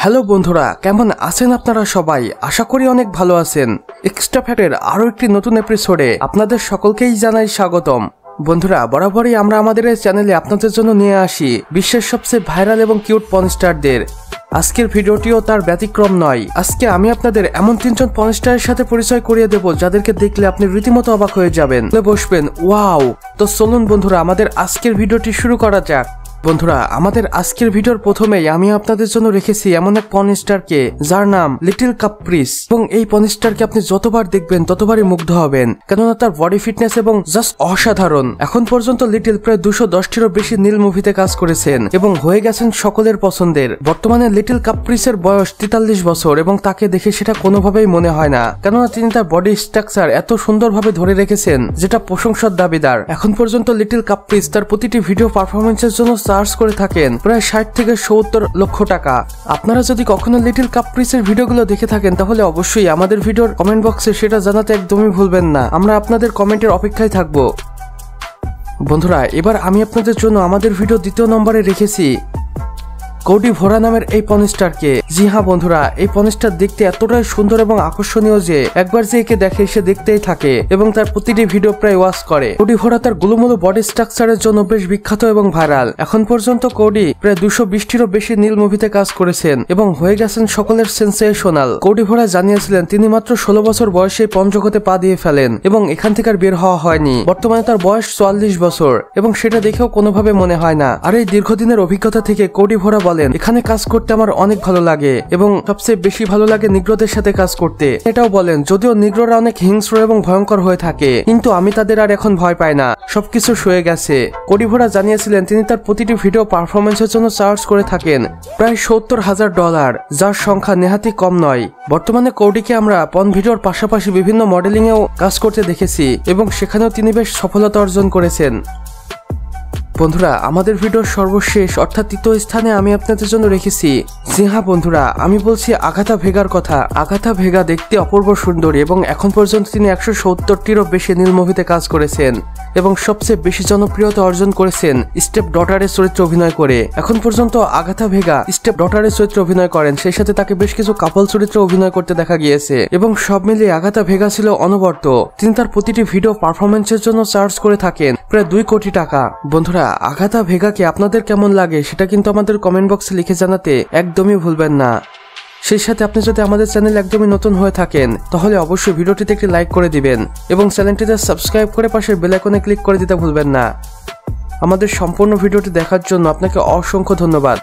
Hello বন্ধুরা, কেমন আছেন আপনারা সবাই? আশা করি অনেক ভালো আছেন। এক্সট্রা ফ্যাক্টের আরো একটি নতুন এপিসোডে আপনাদের সকলকেই জানাই স্বাগতম। বন্ধুরা, বরাবরই আমরা আমাদের এই চ্যানেলে আপনাদের জন্য নিয়ে আসি বিশ্বের সবচেয়ে ভাইরাল এবং কিউট পর্নস্টারদের। আজকের ভিডিওটিও তার ব্যতিক্রম নয়। আজকে আমি আপনাদের এমন 3জন পর্নস্টারের সাথে পরিচয় করিয়ে দেব যাদেরকে দেখলে আপনি রীতিমতো অবাক হয়ে যাবেন, বসবেন ওয়াও। তো চলুন বন্ধুরা, আমাদের আজকের ভিডিওটি শুরু করা যাক। বন্ধুরা, আমাদের আজকের ভিডিওর প্রথমেই আমি আপনাদের জন্য রেখেছি এমন এক পর্নস্টারকে যার নাম লিটল কাপ্রিস, এবং এই পর্নস্টারকে আপনি যতবার দেখবেন ততবারই মুগ্ধ হবেন, কেননা তার বডি ফিটনেস এবং জাস্ট অসাধারণ। এখন পর্যন্ত লিটল প্রায় 210টিরও বেশি নীল মুভিতে কাজ করেছেন এবং হয়ে গেছেন সকলের পছন্দের। বর্তমানে লিটল কাপ্রিসের বয়স 43 বছর এবং তাকে দেখে সেটা কোনোভাবেই মনে হয় না, কেননা তিনি তার বডি স্ট্রাকচার এত সুন্দরভাবে ধরে রেখেছেন যেটা প্রশংসার দাবিদার। এখন পর্যন্ত লিটল কাপ্রিস তার প্রতিটি ভিডিও পারফরমেন্সের জন্য চার্জ করে থাকেন প্রায় 60 থেকে 70 লক্ষ টাকা। আপনারা যদি কখনো লিটল কাপ্রিসের ভিডিওগুলো দেখে থাকেন তাহলে অবশ্যই আমাদের ভিডিওর কমেন্ট বক্সে সেটা জানাতে একদমই ভুলবেন না। আমরা আপনাদের কমেন্টের অপেক্ষায় থাকবো। বন্ধুরা, এবার আমি আপনাদের জন্য আমাদের ভিডিও 2য় নম্বরে রেখেছি কোডি ভোরা নামের এই পর্নস্টারকে। জি হ্যাঁ বন্ধুরা, এই পর্নস্টার দেখতে এতটাই সুন্দর এবং আকর্ষণীয় যে একবার যে একে দেখে সে দেখতেই থাকে এবং তার প্রতিটি ভিডিও প্রায় ওয়াচ করে। কোডি ভোরা তার গোলুমোলু বডি স্ট্রাকচারের জন্য বেশ বিখ্যাত এবং ভাইরাল। এখন পর্যন্ত কোডি প্রায় 220টিরও বেশি নীল মুভিতে কাজ করেছেন এবং হয়ে গেছেন সকলের সেন্সেশনাল। কোডি ভোরা জানিয়েছিলেন তিনি মাত্র 16 বছর বয়সে পঞ্চগতে পা দিয়ে ফেলেন এবং এখান থেকে আর বের হওয়া হয়নি। বর্তমানে তার বয়স 44 বছর এবং সেটা দেখেও কোনোভাবে মনে হয় না। আর এই দীর্ঘদিনের অভিজ্ঞতা থেকে কোডি ভোরা বলেন, এখানে কাজ করতে আমার অনেক ভালো লাগে এবং সবচেয়ে বেশি ভালো লাগে নিগ্রোদের সাথে কাজ করতে। এটাও বলেন, যদিও নিগ্রোরা অনেক হিংস্র এবং ভয়ঙ্কর হয়ে থাকে কিন্তু আমি তাদের আর এখন ভয় পাই না, সবকিছু সয়ে গেছে। কোডি ভোরা জানিয়েছিলেন তিনি তার প্রতিটি ভিডিও পারফরমেন্সের জন্য চার্জ করে থাকেন প্রায় $70,000, যার সংখ্যা নেহাতি কম নয়। বর্তমানে কোডিকে আমরা পর্ন ভিডিওর পাশাপাশি বিভিন্ন মডেলিং এও কাজ করতে দেখেছি এবং সেখানেও তিনি বেশ সফলতা অর্জন করেছেন। বন্ধুরা, আমাদের ভিডিওর সর্বশেষ অর্থাৎ 3য় স্থানে আমি আপনাদের জন্য রেখেছি, জি হ্যাঁ বন্ধুরা, আমি বলছি আগাথা ভেগার কথা। আগাথা ভেগা দেখতে অপূর্ব সুন্দরী এবং এখন পর্যন্ত তিনি 170টিরও বেশি নীল মুভিতে কাজ করেছেন এবং সবচেয়ে বেশি জনপ্রিয়তা অর্জন করেছেন স্টেপ ডটারের চরিত্রে অভিনয় করে। এখন পর্যন্ত আগাথা ভেগা স্টেপ ডটারের চরিত্রে অভিনয় করেন, সেই সাথে তাকে বেশ কিছু কাপল চরিত্রে অভিনয় করতে দেখা গিয়েছে এবং সব মিলিয়ে আগাথা ভেগা ছিল অনবরত। তিনি তার প্রতিটি ভিডিও পারফরমেন্সের জন্য চার্জ করে থাকেন প্রায় 2 কোটি টাকা। বন্ধুরা, আগাথা ভেগাকে আপনাদের কেমন লাগে সেটা কিন্তু আমাদের কমেন্ট বক্সে লিখে জানাতে একদমই ভুলবেন না। সেই সাথে আপনি যদি আমাদের চ্যানেল একদমই নতুন হয়ে থাকেন তাহলে অবশ্যই ভিডিওটিতে একটি লাইক করে দিবেন এবং চ্যানেলটিতে সাবস্ক্রাইব করে পাশের বেল আইকনে ক্লিক করে দিতে ভুলবেন না। আমাদের সম্পূর্ণ ভিডিওটি দেখার জন্য আপনাকে অসংখ্য ধন্যবাদ।